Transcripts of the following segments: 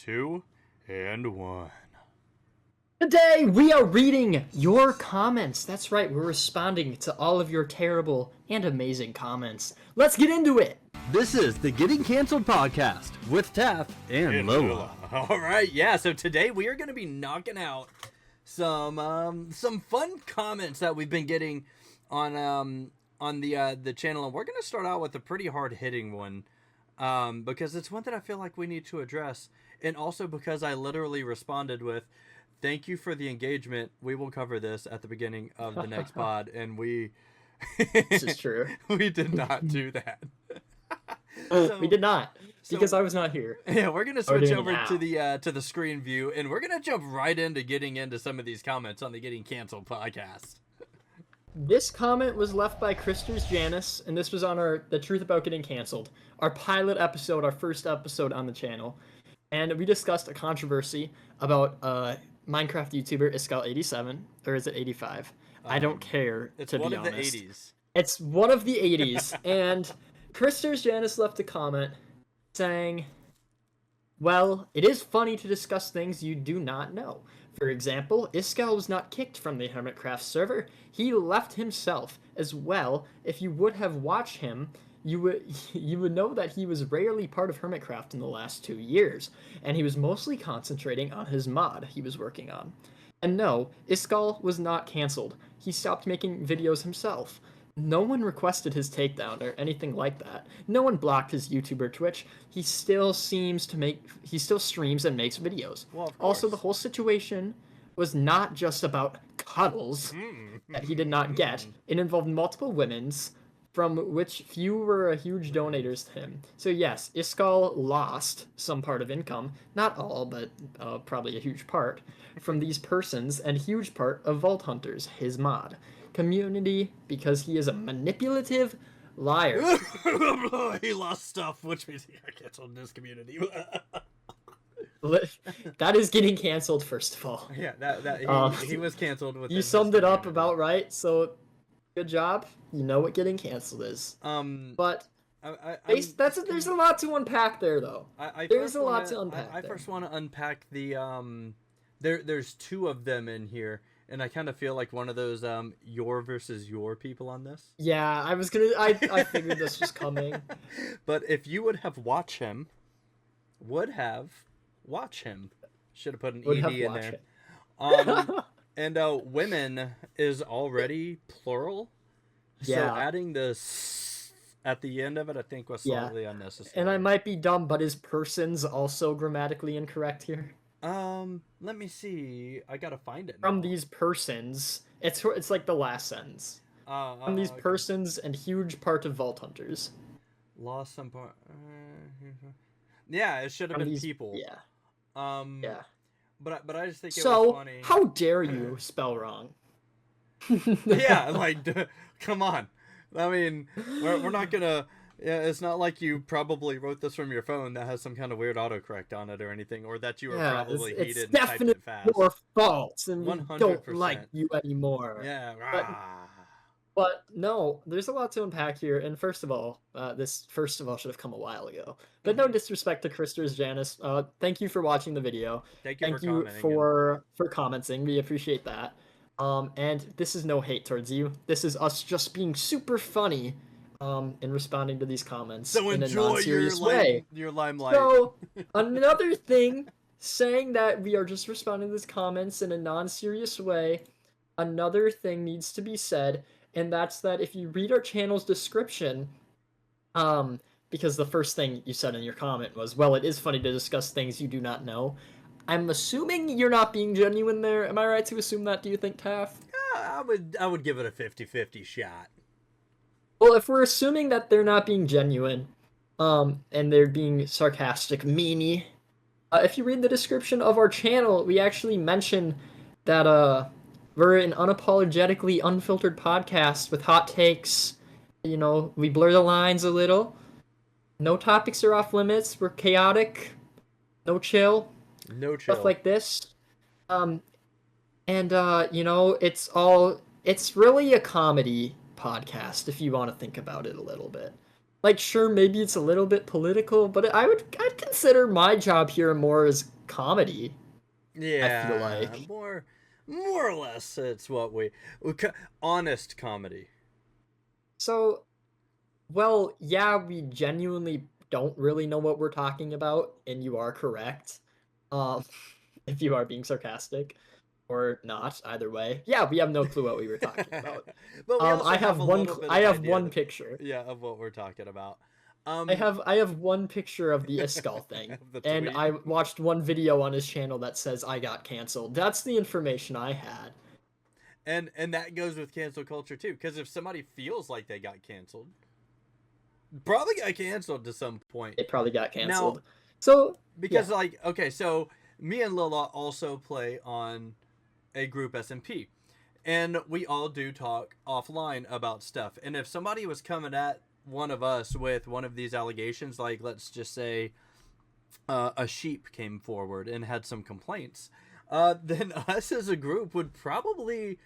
2, and 1. Today we are reading your comments. That's right, we're responding to all of your terrible and amazing comments. Let's get into it. This is the Getting Canceled podcast with Taff and Lola. All right, yeah. So today we are going to be knocking out some fun comments that we've been getting on the channel, and we're going to start out with a pretty hard hitting one because it's one that I feel like we need to address, and also because I literally responded with, "Thank you for the engagement. We will cover this at the beginning of the next pod," and we. This is true. We did not do that. We did not, because I was not here. Yeah, we're gonna switch over to the screen view, and we're gonna jump right into getting into some of these comments on the Getting Canceled podcast. This comment was left by Christers Janice, and this was on the Truth About Getting Canceled, our pilot episode, our first episode on the channel, and we discussed a controversy about Minecraft YouTuber Iskall87, or is it 85? I don't care, to be honest. It's one of the 80s. It's one of the 80s, and Christers Janice left a comment saying, "Well, it is funny to discuss things you do not know. For example, Iskall was not kicked from the Hermitcraft server. He left himself as well. If you would have watched him, you would know that he was rarely part of Hermitcraft in the last 2 years, and he was mostly concentrating on his mod he was working on. And no, Iskall was not cancelled. He stopped making videos himself. No one requested his takedown or anything like that. No one blocked his YouTuber Twitch. He still streams and makes videos. Well, also, the whole situation was not just about cuddles that he did not get. It involved multiple women's, from which few were huge donators to him. So yes, Iskall lost some part of income, not all, but probably a huge part, from these persons, and huge part of Vault Hunters, his mod community, because he is a manipulative liar." He lost stuff, which means he got canceled in his community. That is getting canceled, first of all. Yeah, he was canceled. You summed it up about right, so good job. You know what getting canceled is. But there's a lot to unpack there, though. There's a lot to unpack. I first want to unpack the There's two of them in here. And I kind of feel like one of those your versus your people on this. Yeah, I figured this was coming. But if you would have watch him, should have put an ED in there. And women is already plural. So adding this at the end of it, I think, was slightly unnecessary. And I might be dumb, but is persons also grammatically incorrect here? Let me see. I gotta find it now. From these persons, it's like the last sentence. From these persons and huge part of Vault Hunters. Lost some part. Yeah, it should have been people. Yeah. Yeah. But I just think it was funny. So how dare you spell wrong? Yeah, like, come on. I mean, we're not gonna. Yeah, it's not like you probably wrote this from your phone that has some kind of weird autocorrect on it or anything, or that you were probably heated and typed it fast. It's definitely your fault, and we 100%. Don't like you anymore. Yeah. But no, there's a lot to unpack here, and first of all should have come a while ago. But no disrespect to Christers Janice. Thank you for watching the video. Thank you for commenting. We appreciate that. And this is no hate towards you. This is us just being super funny. In responding to these comments, so in a enjoy non-serious way. Your limelight. So another thing, saying that we are just responding to these comments in a non-serious way, another thing needs to be said, and that's that if you read our channel's description, because the first thing you said in your comment was, "Well, it is funny to discuss things you do not know." I'm assuming you're not being genuine there. Am I right to assume that? Do you think, Taff? Yeah, I would give it a 50-50 shot. Well, if we're assuming that they're not being genuine, and they're being sarcastic, meanie, if you read the description of our channel, we actually mention that we're an unapologetically unfiltered podcast with hot takes. You know, we blur the lines a little. No topics are off limits. We're chaotic. No chill. Stuff like this. You know, it's really a comedy podcast, if you want to think about it a little bit. Like, sure, maybe it's a little bit political, but I'd consider my job here more as comedy. I feel Yeah, like. more or less, it's what honest comedy. So, well, yeah, we genuinely don't really know what we're talking about, and you are correct. Um, if you are being sarcastic or not, either way. Yeah, we have no clue what we were talking about. But we also I have have a one little bit I of have idea one that, picture. yeah, of what we're talking about. I have one picture of the Iskall thing, Of the and tweet. I watched one video on his channel that says I got canceled. That's the information I had. And that goes with cancel culture too, because if somebody feels like they got canceled, probably got canceled to some point. It probably got Now, canceled. So because yeah, like, okay, so me and Lila also play on a group SMP, and we all do talk offline about stuff. And if somebody was coming at one of us with one of these allegations, like let's just say a sheep came forward and had some complaints, then us as a group would probably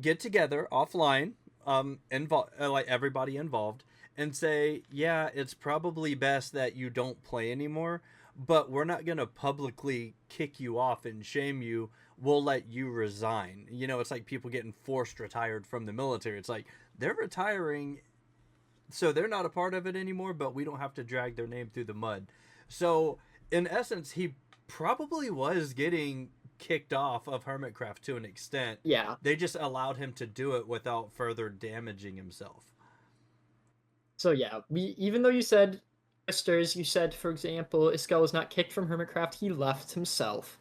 get together offline, like everybody involved, and say, yeah, it's probably best that you don't play anymore, but we're not going to publicly kick you off and shame you. We'll let you resign. You know, it's like people getting forced retired from the military. It's like they're retiring, so they're not a part of it anymore, but we don't have to drag their name through the mud. So, in essence, he probably was getting kicked off of Hermitcraft to an extent. yeah. They just allowed him to do it without further damaging himself. So yeah, we even though you said sisters, you said for example, Iskall was not kicked from Hermitcraft, he left himself.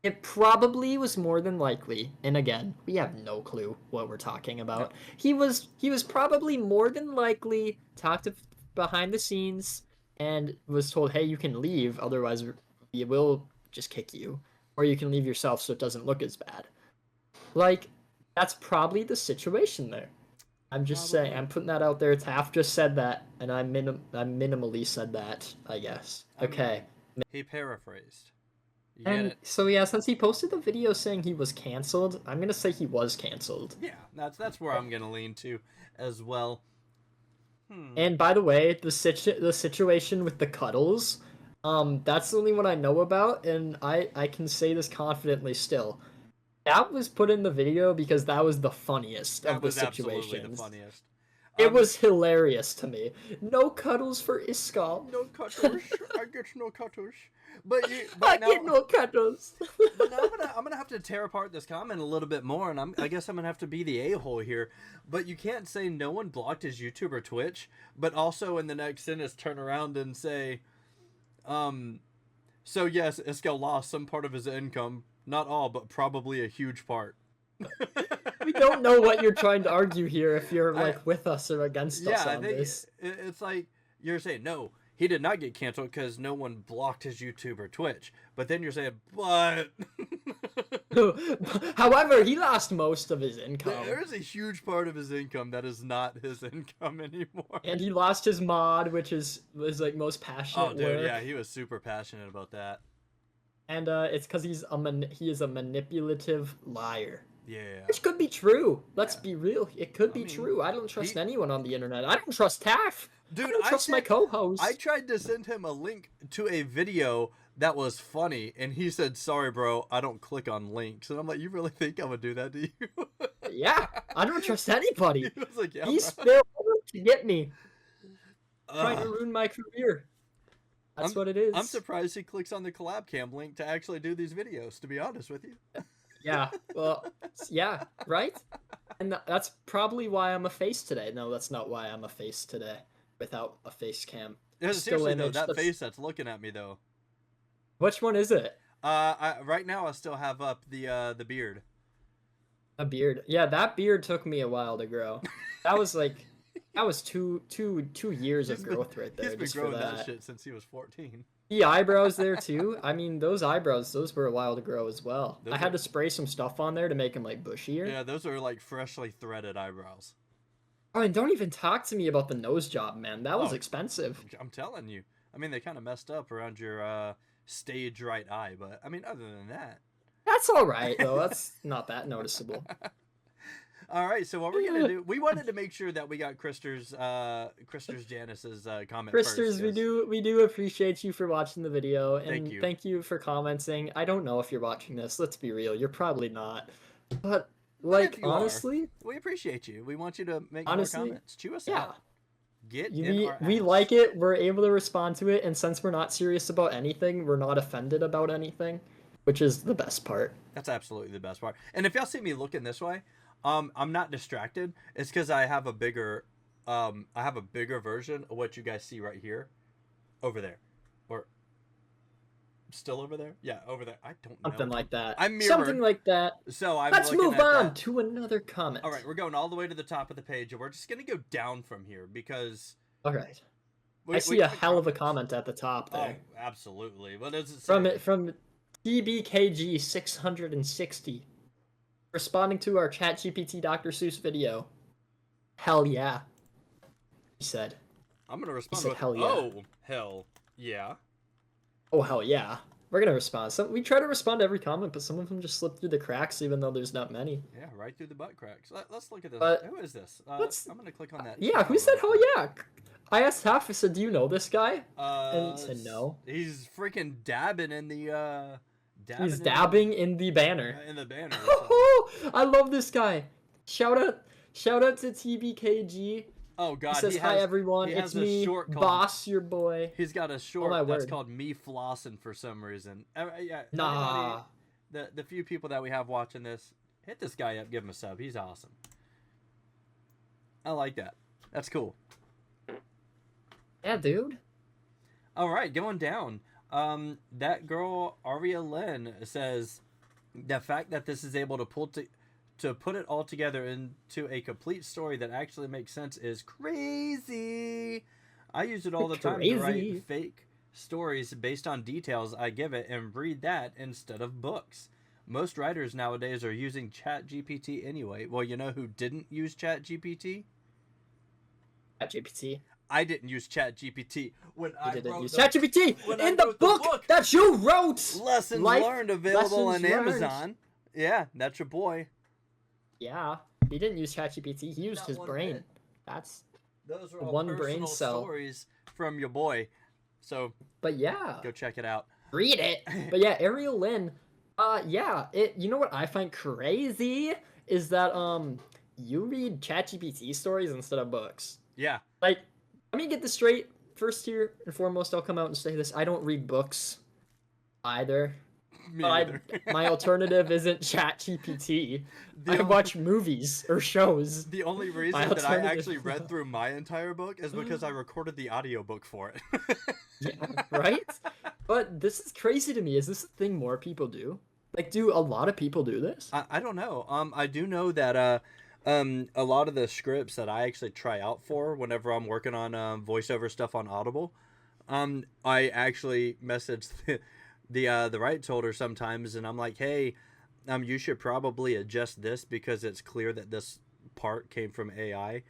It probably was more than likely, and again, we have no clue what we're talking about. No. He was probably more than likely talked to behind the scenes and was told, "Hey, you can leave, otherwise we will just kick you, or you can leave yourself so it doesn't look as bad." Like that's probably the situation there. I'm just saying, Probably. I'm putting that out there. Taff just said that, and I minimally said that, I guess. I mean, Okay. he paraphrased. You get And it? so yeah, since he posted the video saying he was canceled, I'm gonna say he was canceled. Yeah, that's where I'm gonna lean to as well. Hmm. And by the way, the situation with the cuddles, that's the only one I know about, and I can say this confidently still. That was put in the video because that was the funniest That of the was absolutely the situations. funniest. It was hilarious to me. No cuddles for Iskall. no cutters. I get no cutters. But I now, get no cuddles. but now I'm gonna have to tear apart this comment a little bit more, and I guess I'm gonna have to be the a-hole here. But you can't say no one blocked his YouTube or Twitch, but also in the next sentence turn around and say, so yes, Iskall lost some part of his income, not all, but probably a huge part. We don't know what you're trying to argue here if you're I- like with us or against us I on think this. it's like you're saying no, he did not get canceled because no one blocked his YouTube or Twitch. But then you're saying, but However, he lost most of his income. there is a huge part of his income that is not his income anymore. And he lost his mod, which was like most passionate Oh, dude, work. yeah, he was super passionate about that. And it's because he is a manipulative liar. Yeah. Which could be true. Let's Yeah. be real. It could I be mean, true. I don't trust he- anyone on the internet. I don't trust Taff. Dude, I don't trust my sent- co-host. I tried to send him a link to a video that was funny, and he said, "Sorry, bro, I don't click on links." And I'm like, "You really think I would do that to you?" Yeah, I don't trust anybody. He was like, "Yeah, He's bro." there to get me, trying to Ugh. ruin my career. That's what it is. I'm surprised he clicks on the collab cam link to actually do these videos, to be honest with you. Yeah, well, yeah, right? And that's probably why I'm a face today. No, that's not why I'm a face today without a face cam. Yeah, Still seriously though, image, that that's- face that's looking at me though. Which one is it? Right now I still have up the beard. A beard. Yeah, that beard took me a while to grow. That was like, that was two years of He's been- growth right there He's been just for growing that that. shit since he was 14. The eyebrows there too. I mean, those eyebrows, those were a while to grow as well. Those I had are- to spray some stuff on there to make them like bushier. Yeah, those are like freshly threaded eyebrows. Oh, and don't even talk to me about the nose job, man. That was Oh. expensive. I'm telling you. I mean, they kind of messed up around your stage right eye, but I mean, other than that. That's all right though. That's not that noticeable. All right, so what we're gonna do? We wanted to make sure that we got Krister's Janice's comment Kristers, first. we do appreciate you for watching the video, and Thank you. for commenting. I don't know if you're watching this. Let's be real, you're probably not. But like, if you are, honestly, we appreciate you. We want you to make Honestly, more comments. Chew us yeah. out. Get in our We ass. like it. We're able to respond to it, and since we're not serious about anything, we're not offended about anything, which is the best part. That's absolutely the best part. And if y'all see me looking this way, I'm not distracted. It's because I have a bigger version of what you guys see right here, over there, or still over there. Yeah, over there. I don't know. Something like that. I'm mirrored. Something like that. So I'm. Let's looking move at on that. to another comment. All right, we're going all the way to the top of the page, and we're just gonna go down from here because. All right. We, I see we a have hell of a comments. comment at the top Oh, there. absolutely. What does it say? From TBKG 660, responding to our ChatGPT Dr. Seuss video. Hell yeah, he said. I'm gonna respond said, with, "Hell yeah." oh, hell yeah. Oh hell yeah, we're gonna respond. We try to respond to every comment, but some of them just slip through the cracks, even though there's not many. Yeah, right through the butt cracks. Let's look at this. But Who is this? let's- I'm gonna click on that. Yeah, who said hell yeah? I asked Half. I said, "Do you know this guy?" And he said no. He's freaking dabbing in the. He's dabbing in the banner. in the banner. I love this guy. Shout out to TBKG. Oh God, He says, "Hi everyone, he it's has a me, short called- Boss, your boy." He's got a short my that's word. called Me Flossing for some reason. Yeah, Nah. everybody, the few people that we have watching this, hit this guy up, give him a sub. He's awesome. I like that. That's cool. Yeah, dude. All right, going down. That girl Aria Lynn says the fact that this is able to put it all together into a complete story that actually makes sense is crazy. I use it all the time to Crazy. write fake stories based on details I give it and read that instead of books. Most writers nowadays are using ChatGPT anyway. Well, you know who didn't use ChatGPT? ChatGPT. I didn't use ChatGPT when I Didn't wrote use the ChatGPT when I in the wrote the book, book. that you wrote. Lessons Life Learned available on Lessons Learned. Amazon. Yeah, that's your boy. Yeah, he didn't use ChatGPT. He used Not his one brain. bit. That's. Those are The all one brain personal cell. stories from your boy. So But yeah, go check it out. read it. But yeah, Ariel Lynn. Yeah. You know what I find crazy is that you read ChatGPT stories instead of books. Yeah. Like, let me get this straight. First, here and foremost, I'll come out and say this: I don't read books either. Me But either. my alternative isn't ChatGPT. The I only- watch movies or shows. The only reason My that I alternative- actually read through my entire book is because I recorded the audiobook for it. Yeah, right? But this is crazy to me. Is this a thing more people do? Like, do a lot of people do this? I don't know. I do know that a lot of the scripts that I actually try out for whenever I'm working on voiceover stuff on Audible, I actually message the rights holder sometimes, and I'm like, hey, you should probably adjust this because it's clear that this part came from AI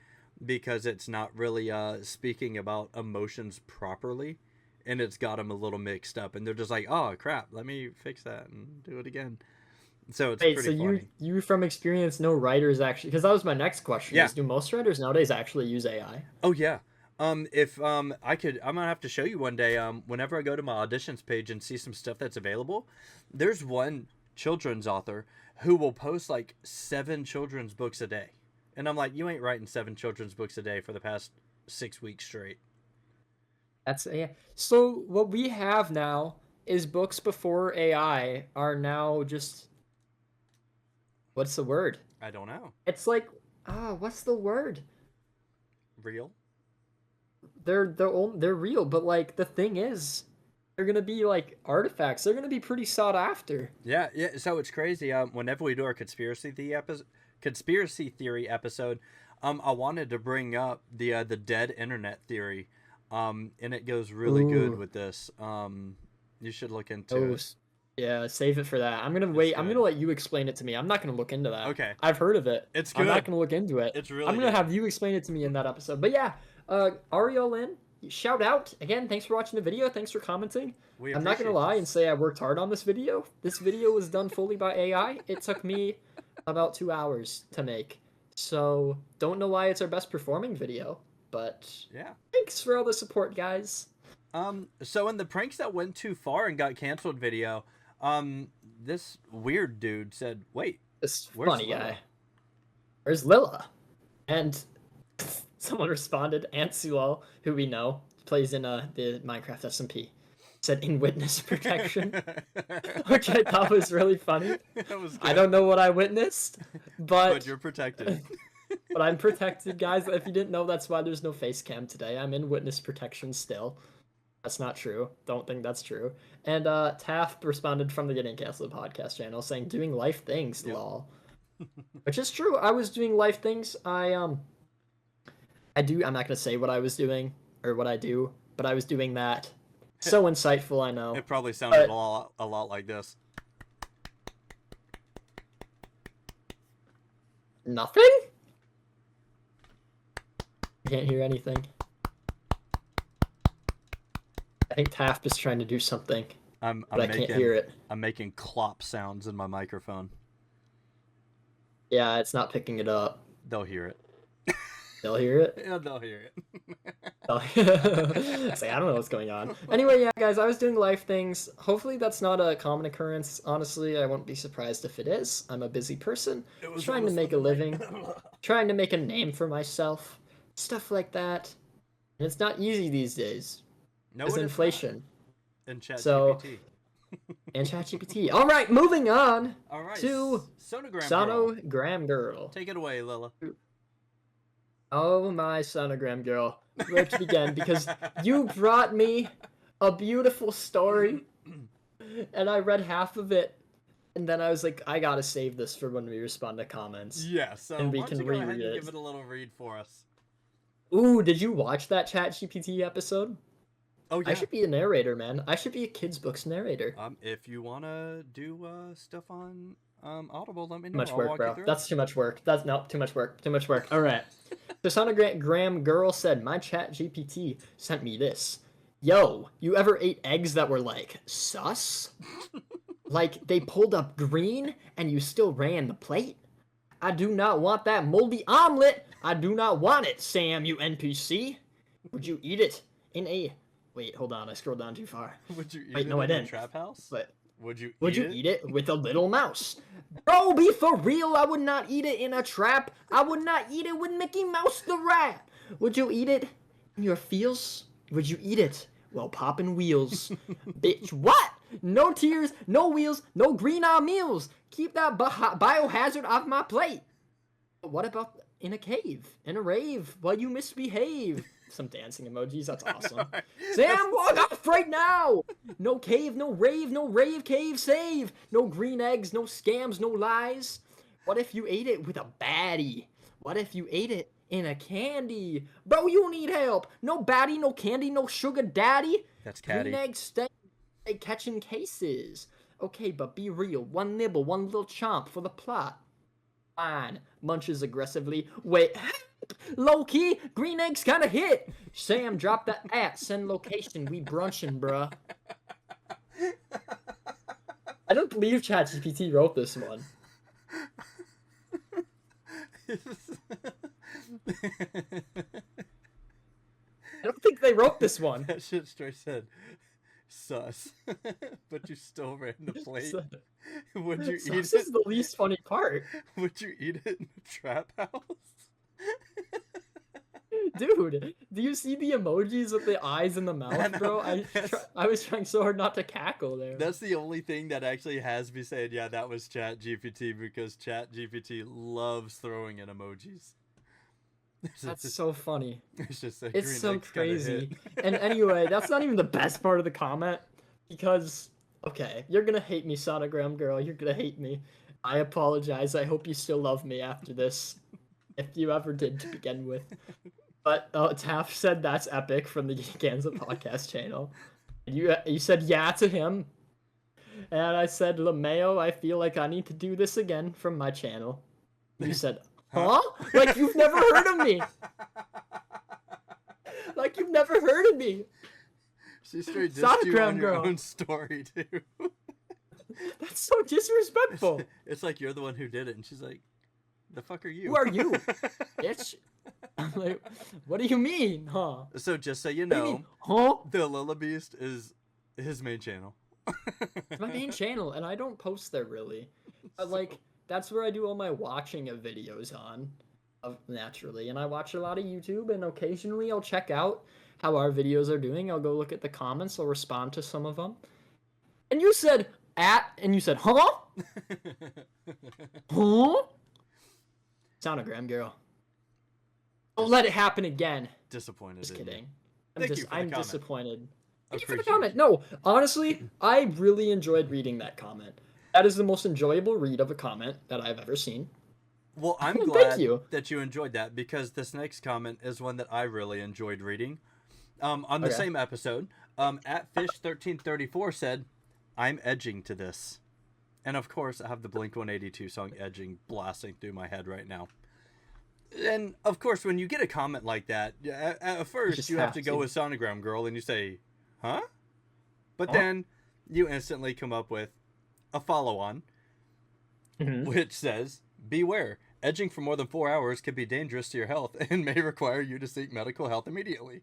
because it's not really speaking about emotions properly, and it's got them a little mixed up, and they're just like, oh crap, let me fix that and do it again. So it's Wait, pretty so funny. you from experience know writers actually? Because that was my next question. Yeah. Is, do most writers nowadays actually use AI? Oh yeah. If I could, I'm gonna have to show you one day. Whenever I go to my auditions page and see some stuff that's available, there's one children's author who will post like 7 children's books a day, and I'm like, you ain't writing 7 children's books a day for the past 6 weeks straight. That's yeah. So what we have now is books before AI are now just. What's the word? I don't know. It's like, what's the word? Real? They're real, but like the thing is, they're gonna be like artifacts. They're gonna be pretty sought after. Yeah, yeah. So it's crazy. Whenever we do our conspiracy theory episode, I wanted to bring up the dead internet theory, and it goes really good Ooh. with this. You should look into Oh, it. yeah, save it for that. I'm gonna wait. I'm good. gonna let you explain it to me. I'm not gonna look into that. Okay. I've heard of it. It's I'm not good. gonna look into it. It's really I'm gonna good. have you explain it to me in that episode. But yeah, Ariel Lynn, shout out again. Thanks for watching the video. Thanks for commenting. We I'm not gonna appreciate lie this. and say I worked hard on this video. This video was done fully by AI. It took me about 2 hours to make. So, don't know why it's our best performing video, but Yeah. thanks for all the support, guys. So in the pranks that went too far and got canceled video, this weird dude said, "Wait, This where's funny Lila?" guy. Where's Lila? And someone responded, Antsual, who we know, plays in the Minecraft SMP, said in witness protection, which I thought was really funny. That was I good. don't know what I witnessed, But you're protected. but I'm protected, guys. If you didn't know, that's why there's no face cam today. I'm in witness protection still. That's not true. Don't think that's true. And Taft responded from the Getting Canceled podcast channel saying, "Doing life things, Yep. lol." Which is true. I was doing life things. I'm not gonna say what I was doing or what I do, but I was doing that. So insightful, I know. It probably sounded But- a lot like this. Nothing? I can't hear anything. I think Taft is trying to do something, I'm but I making can't hear it. I'm making clop sounds in my microphone. Yeah, it's not picking it up. They'll hear it. They'll hear it. Yeah, they'll hear it. It's like, I don't know what's going on. Anyway, yeah, guys, I was doing life things. Hopefully that's not a common occurrence. Honestly, I won't be surprised if it is. I'm a busy person, It was trying to almost make a like- living, trying to make a name for myself, stuff like that. And it's not easy these days. No, There's it is inflation not. In ChatGPT. So- and ChatGPT. All right, moving on. All right. to Sonogram Girl. Sonogram Girl. Take it away, Lila. Oh my sonogram girl. Where to begin? Because you brought me a beautiful story, and I read half of it, and then I was like, I gotta save this for when we respond to comments. Yeah, so And we why don't can you go ahead reread and it. give it a little read for us. Ooh, did you watch that ChatGPT episode? Oh yeah. I should be a narrator, man. I should be a kids' books narrator. If you wanna do stuff on Audible, let me know. Too much I'll work, walk you bro. through it. That's too much work. That's no, too much work. Too much work. All right. The sonogram girl said, "My ChatGPT sent me this. Yo, you ever ate eggs that were like sus? Like they pulled up green and you still ran the plate? I do not want that moldy omelet. I do not want it, Sam, you NPC. Would you eat it in a... Wait, hold on. I scrolled down too far. Would you eat Wait, it no, I in a didn't. trap house? But Would you eat it with a little mouse? Bro, be for real. I would not eat it in a trap. I would not eat it with Mickey Mouse the rat. Would you eat it in your feels? Would you eat it while popping wheels? Bitch, what? No tears, no wheels, no green on meals. Keep that biohazard off my plate. What about in a cave, in a rave, while you misbehave? Some dancing emojis, that's awesome. Sam, walk off right now! No cave, no rave, cave, save! No green eggs, no scams, no lies. What if you ate it with a baddie? What if you ate it in a candy? Bro, you need help! No baddie, no candy, no sugar daddy! That's Green catty. eggs stay catching cases. Okay, but be real. One nibble, one little chomp for the plot. Fine. Munches aggressively. Wait. Low key, green eggs kinda hit. Sam, drop that at. Send location. We brunchin', bruh. I don't believe ChatGPT wrote this one. I don't think they wrote this one. That shit straight said, sus. But you still ran the plate. Would you So eat this it? is the least funny part. Would you eat it in the trap house? Dude, do you see the emojis with the eyes and the mouth, bro? I was trying so hard not to cackle there. That's the only thing that actually has me saying, yeah, that was Chat GPT, because Chat GPT loves throwing in emojis. That's so funny. It's just a It's green so eggs kinda crazy. hit. And anyway, that's not even the best part of the comment, because, okay, you're gonna hate me, sonogram girl. You're gonna hate me. I apologize. I hope you still love me after this, if you ever did to begin with. But Taff said that's epic from the Ganza podcast channel. You said yeah to him, and I said LeMayo, I feel like I need to do this again from my channel. You said, huh? Like you've never heard of me. Like you've never heard of me. She straight dissed you Sonogram on your girl. own story, too. That's so disrespectful. It's like you're the one who did it, and she's like, The fuck are you? Who are you? Bitch. I'm like, what do you mean, huh? So just so you What do you know, mean, huh? the Lillebeast is his main channel. It's my main channel, and I don't post there really. But, like, that's where I do all my watching of videos on, naturally. And I watch a lot of YouTube, and occasionally I'll check out how our videos are doing. I'll go look at the comments. I'll respond to some of them. And you said and you said, huh? Huh? Sonogram girl. Don't let it happen again. Disappointed. Just in you. kidding. Thank you for the I'm comment. disappointed. Thank you for the Appreciate comment. it. No, honestly, I really enjoyed reading that comment. That is the most enjoyable read of a comment that I've ever seen. Well, I'm Thank glad you. that you enjoyed that because this next comment is one that I really enjoyed reading. On the Okay. same episode, at Fish1334 said, "I'm edging to this," and of course I have the Blink-182 song "Edging" blasting through my head right now. And of course, when you get a comment like that, at first just you have have to go to. with Sonogram Girl and you say, "Huh?" But Huh? then you instantly come up with a follow-on, Mhm. which says, "Beware, edging for more than 4 hours can be dangerous to your health and may require you to seek medical help immediately."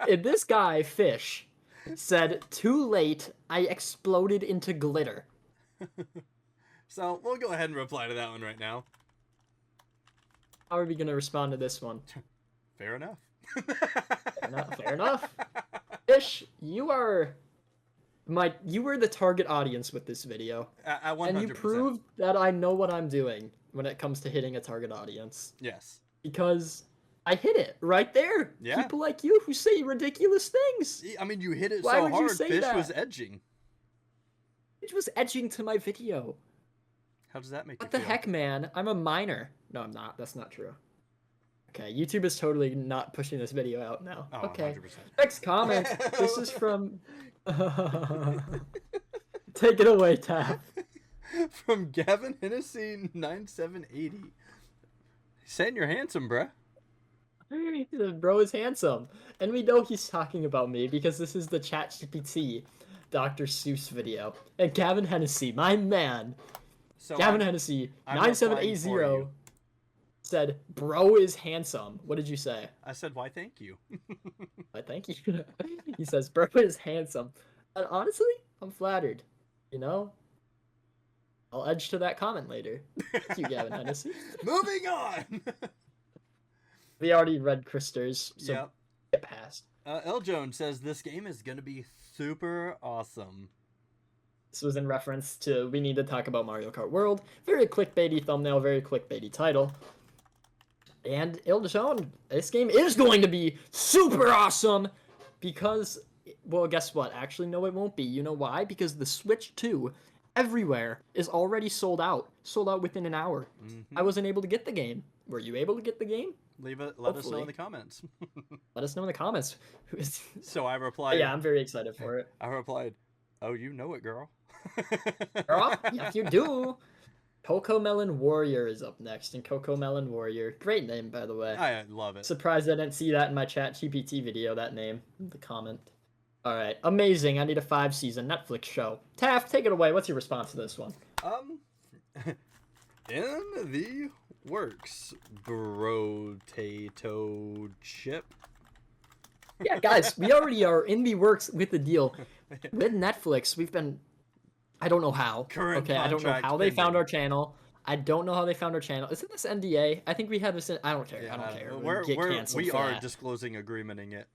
And this guy, Fish, said, "Too late, I exploded into glitter." So we'll go ahead and reply to that one right now. How are we going to respond to this one? Fair enough. Fair enough. Fish, you were the target audience with this video. At 100%. And you proved that I know what I'm doing when it comes to hitting a target audience. Yes. Because I hit it right there. Yeah. People like you who say ridiculous things. I mean, you hit it Why so would you hard, say Fish that? was edging. It was edging to my video. How does that make What you the feel? heck, man? I'm a minor. No, I'm not. That's not true. Okay, YouTube is totally not pushing this video out now. Oh, Okay. 100%. Next comment. This is from... Take it away, Taff. From Gavin Hennessy 9780. Saying you're handsome, bruh. He said, "Bro is handsome." And we know he's talking about me because this is the ChatGPT Dr. Seuss video. And Gavin Hennessy, my man, So Gavin I'm- Hennessy, I'm 9780, replying for you. said, "Bro is handsome." What did you say? I said, why thank you. I thank you. He says, "Bro is handsome." And honestly, I'm flattered. You know? I'll edge to that comment later. Thank you, Gavin Hennessy. Moving on. We already read Krister's, so Yep. get past. L. Jones says this game is going to be super awesome. This was in reference to we need to talk about Mario Kart World. Very clickbaity thumbnail, very clickbaity title. And Ildeshon, this game is going to be super awesome because, well, guess what? Actually, no, it won't be. You know why? Because the Switch 2 everywhere is already sold out. Sold out within an hour. I wasn't able to get the game. Were you able to get the game? Let us know Hopefully. in the comments. Let us know in the comments. So I replied. Yeah, I'm very excited for it. I replied, "Oh, you know it, girl." Girl, yes, you do. Coco Melon Warrior is up next, and Coco Melon Warrior, great name, by the way. I love it. Surprised I didn't see that in my ChatGPT video, that name, the comment. Alright, amazing, I need a 5-season Netflix show. Taff, take it away, what's your response to this one? In the works, brotato chip. Yeah, guys, we already are in the works with the deal. With Netflix, we've been... I don't know how. Current okay, I don't know contract how they found pending. our channel. I don't know how they found our channel. Isn't this NDA? I think we have this in... I don't care. I don't care. Get canceled We for are that. disclosing agreementing it.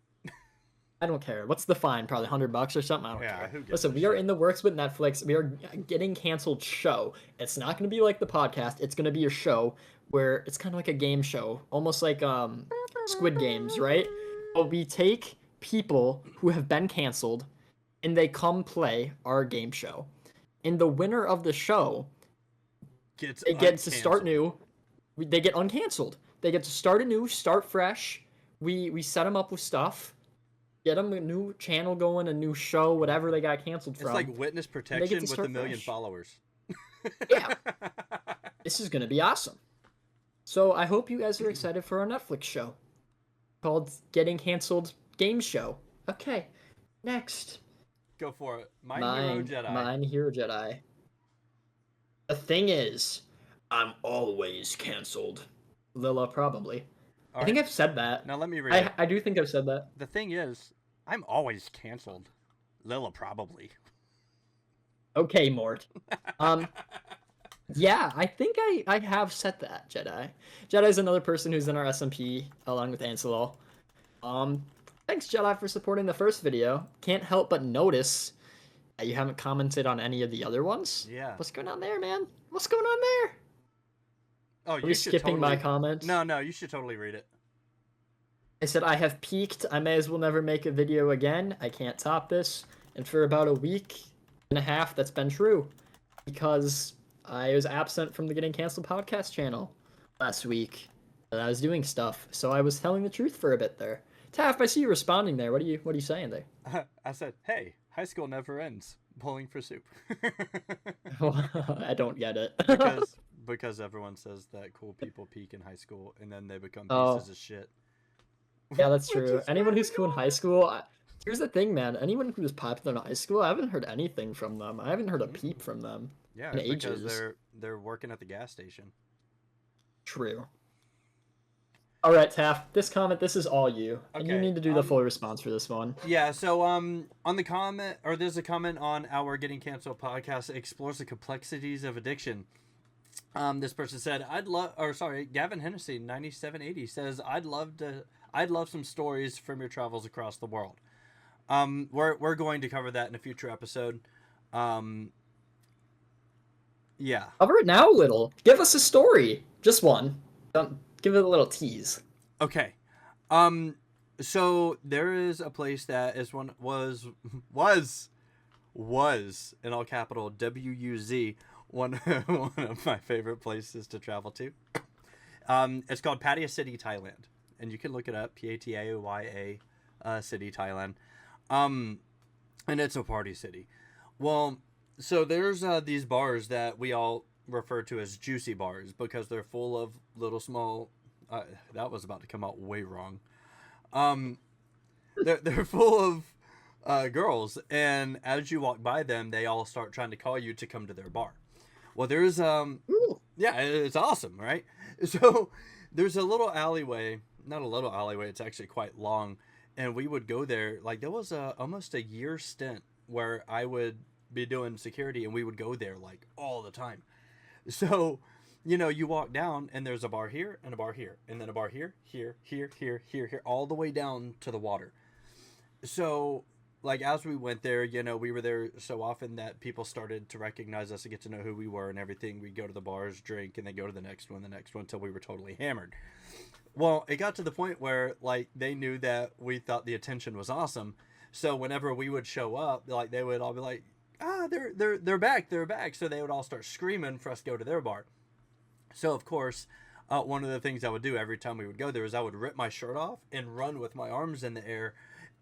I don't care. What's the fine? Probably $100 or something. I don't Yeah, care. who gives Listen, a we are shit? in the works with Netflix. We are getting canceled show. It's not going to be like the podcast. It's going to be a show where it's kind of like a game show, almost like Squid Games, right? But we take people who have been canceled and they come play our game show. And the winner of the show, they get to start new. They get uncanceled. They get to start anew, start fresh. We set them up with stuff. Get them a new channel going, a new show, whatever they got canceled It's from. like witness to protection with a start million fresh. followers. Yeah. This is going to be awesome. So I hope you guys are excited for our Netflix show called Getting Canceled Game Show. Okay, next. Go for it. Mine Hero Jedi. Mine Hero Jedi. The thing is, I'm always canceled. Lilla, probably. All I think right. I've said that. Now let me read it. I do think I've said that. The thing is, I'm always canceled. Lila probably. Okay, Mort. Yeah, I think I have said that, Jedi. Jedi's another person who's in our SMP along with Ancelol. Thanks, Jedi, for supporting the first video. Can't help but notice that you haven't commented on any of the other ones. Yeah. What's going on there, man? What's going on there? Oh, Are you we should skipping totally... my comment? No, you should totally read it. I said, I have peaked. I may as well never make a video again. I can't top this. And for about a week and a half, that's been true. Because I was absent from the Getting Canceled podcast channel last week. And I was doing stuff. So I was telling the truth for a bit there. Taff, I see you responding there. What are you saying there? I said, hey, high school never ends. Bowling for soup. I don't get it. because everyone says that cool people peak in high school and then they become Oh. pieces of shit. Yeah, that's true. is Anyone who's really cool in high school, here's the thing, man. Anyone who's popular in high school, I haven't heard anything from them. I haven't heard a peep from them. Yeah, in because ages. they're working at the gas station. True. All right, Taff. This comment, this is all you, and you Okay, need to do the full response for this one. Yeah, so on the comment, or there's a comment on our Getting Canceled podcast that explores the complexities of addiction. This person said, Gavin Hennessy 9780 says, I'd love some stories from your travels across the world. We're going to cover that in a future episode. Yeah. Cover it now a little. Give us a story. Just one. Don't give it a little tease. Okay. So there is a place that was in all capital WUZ, one of my favorite places to travel to. It's called Pattaya City, Thailand, and you can look it up, Pattaya City, Thailand. And it's a party city. Well, so there's these bars that we all refer to as juicy bars because they're full of little small. That was about to come out way wrong. They're full of girls, and as you walk by them, they all start trying to call you to come to their bar. Well, there's yeah, it's awesome, right? So there's a little alleyway, not a little alleyway, it's actually quite long, and we would go there. Like there was almost a year stint where I would be doing security, and we would go there like all the time. So, you know, you walk down and there's a bar here and a bar here and then a bar here, here, all the way down to the water. So, like, as we went there, you know, we were there so often that people started to recognize us and get to know who we were and everything. We'd go to the bars, drink, and then go to the next one, until we were totally hammered. Well, it got to the point where, like, they knew that we thought the attention was awesome. So whenever we would show up, like, they would all be like, they're back. So they would all start screaming for us to go to their bar. So, of course, one of the things I would do every time we would go there is I would rip my shirt off and run with my arms in the air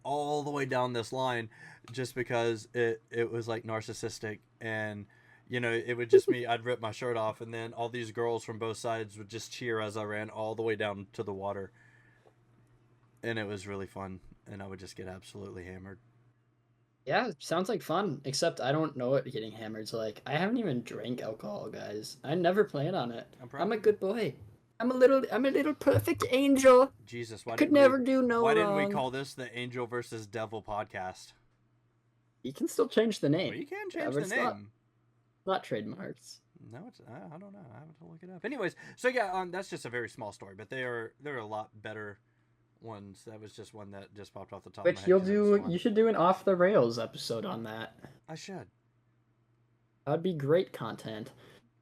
all the way down this line just because it was like narcissistic, and you know, it would just me. I'd rip my shirt off and then all these girls from both sides would just cheer as I ran all the way down to the water, and it was really fun, and I would just get absolutely hammered. Yeah, sounds like fun, except I don't know what getting hammered's like. I haven't even drank alcohol, guys. I never plan on it. I'm a good boy. I'm a little perfect angel. Jesus, why didn't we call this the Angel versus Devil podcast? You can still change the name. Well, you can change the name. Not trademarks. No, it's I don't know. I have to look it up. Anyways, so yeah, that's just a very small story, but there are a lot better ones. That was just one that just popped off the top of my head. You should do an off the rails episode on that. I should. That'd be great content.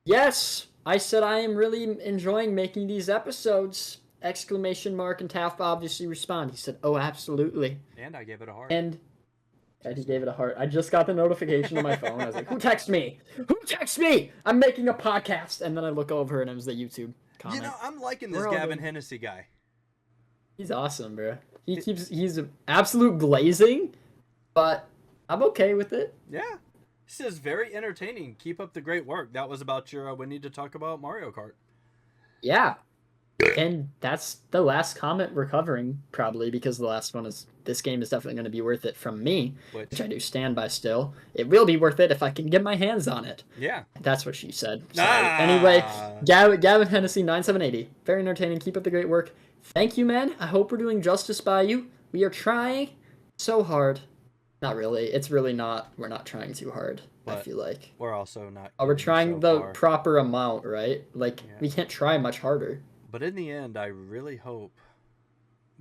Yes, I said I am really enjoying making these episodes. ! And Taff obviously responded. He said, "Oh, absolutely." And I gave it a heart. And he gave it a heart. I just got the notification on my phone. I was like, "Who texted me? Who texted me? I'm making a podcast." And then I look over and it was the YouTube comment. You know, I'm liking this Gavin Hennessy guy. He's awesome, bro. He's absolute glazing, but I'm okay with it. Yeah. This is very entertaining. Keep up the great work. That was about your we need to talk about Mario Kart. Yeah. And that's the last comment we're covering, probably, because the last one is this game is definitely going to be worth it from me, which I do stand by still. It will be worth it if I can get my hands on it. Yeah. That's what she said. Sorry. Anyway, Gavin Hennessy 9780. Very entertaining. Keep up the great work. Thank you, man. I hope we're doing justice by you. We are trying so hard. Not really. It's really not. We're not trying too hard. But I feel like we're also not. We're trying the proper amount, right? Like we can't try much harder. But in the end, I really hope,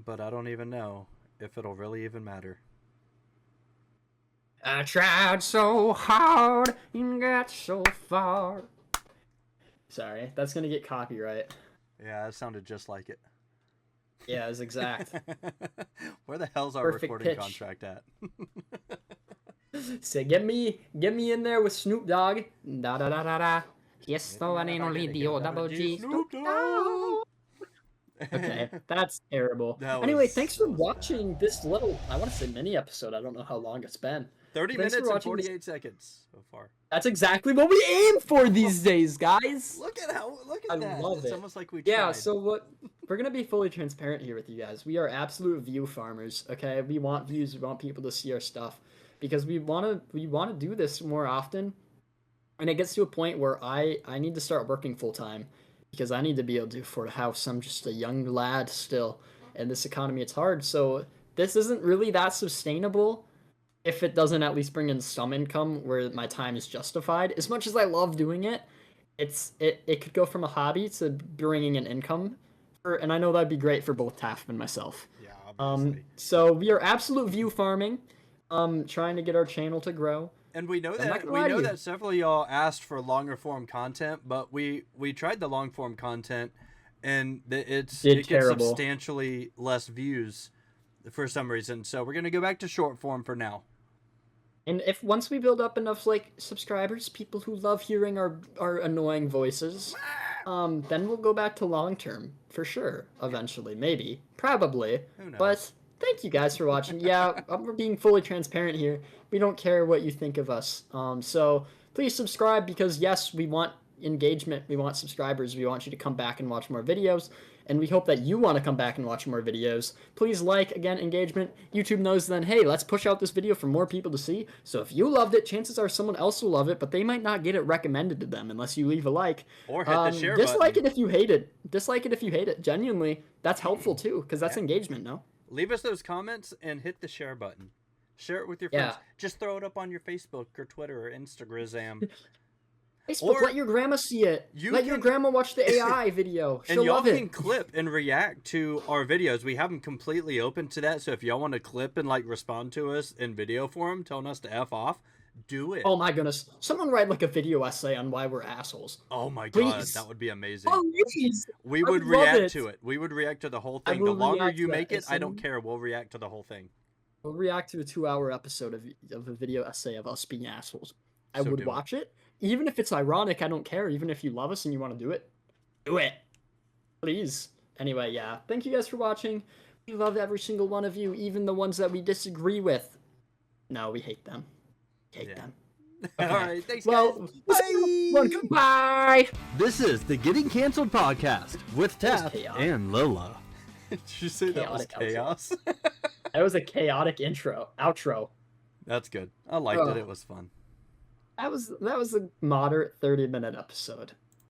but I don't even know if it'll really even matter. I tried so hard and got so far. Sorry, that's gonna get copyright. Yeah, it sounded just like it. Yeah, it's exact. Where the hell's our recording contract at? So get me in there with Snoop Dogg. Da da da da da. Yes, no, double G. Snoop Dogg. Okay, that's terrible. Anyway, thanks for watching this little, I want to say mini episode. I don't know how long it's been. 30 minutes and 48 seconds so far. That's exactly what we aim for these days, guys. Look at that. I love it's it. Almost like we tried. Yeah, so we're going to be fully transparent here with you guys. We are absolute view farmers, okay? We want views. We want people to see our stuff because we want to do this more often. And it gets to a point where I need to start working full time because I need to be able to afford a house. I'm just a young lad still. In this economy, it's hard. So this isn't really that sustainable if it doesn't at least bring in some income where my time is justified. As much as I love doing it, it could go from a hobby to bringing in income. And I know that'd be great for both Taff and myself. Yeah, obviously. So we are absolute view farming, trying to get our channel to grow. And we know that several of y'all asked for longer form content, but we tried the long form content, and it gets substantially less views for some reason. So we're gonna go back to short form for now. And if once we build up enough subscribers, people who love hearing our annoying voices, then we'll go back to long term for sure. Eventually, maybe, probably. Who knows? But thank you guys for watching. Yeah, we're being fully transparent here. We don't care what you think of us. So please subscribe because yes, we want engagement. We want subscribers. We want you to come back and watch more videos. And we hope that you want to come back and watch more videos. Please again, engagement. YouTube knows then, hey, let's push out this video for more people to see. So if you loved it, chances are someone else will love it, but they might not get it recommended to them unless you leave a like. Or hit the share button. Dislike it if you hate it. Dislike it if you hate it. Genuinely, that's helpful too, because that's engagement, no? Leave us those comments and hit the share button. Share it with your friends. Just throw it up on your Facebook or Twitter or Instagram. Facebook, let your grandma see it. Let your grandma watch the AI video. She'll love it. And y'all can clip and react to our videos. We have them completely open to that. So if y'all want to clip and respond to us in video form, telling us to F off, do it. Oh my goodness. Someone write a video essay on why we're assholes. Oh my god, that would be amazing. Oh, please. We would react to it. We would react to the whole thing. The longer you make it, I don't care. We'll react to the whole thing. We'll react to a 2-hour episode of a video essay of us being assholes. I would watch it. Even if it's ironic, I don't care. Even if you love us and you want to do it, do it. Please. Anyway, yeah. Thank you guys for watching. We love every single one of you, even the ones that we disagree with. No, we hate them. Hate them. Okay. All right, thanks, guys. Bye. Goodbye. This is the Getting Canceled podcast with Taff and Lola. Did you say that was chaos? That was a chaotic outro. That's good. I liked it. It was fun. That was a moderate 30-minute episode.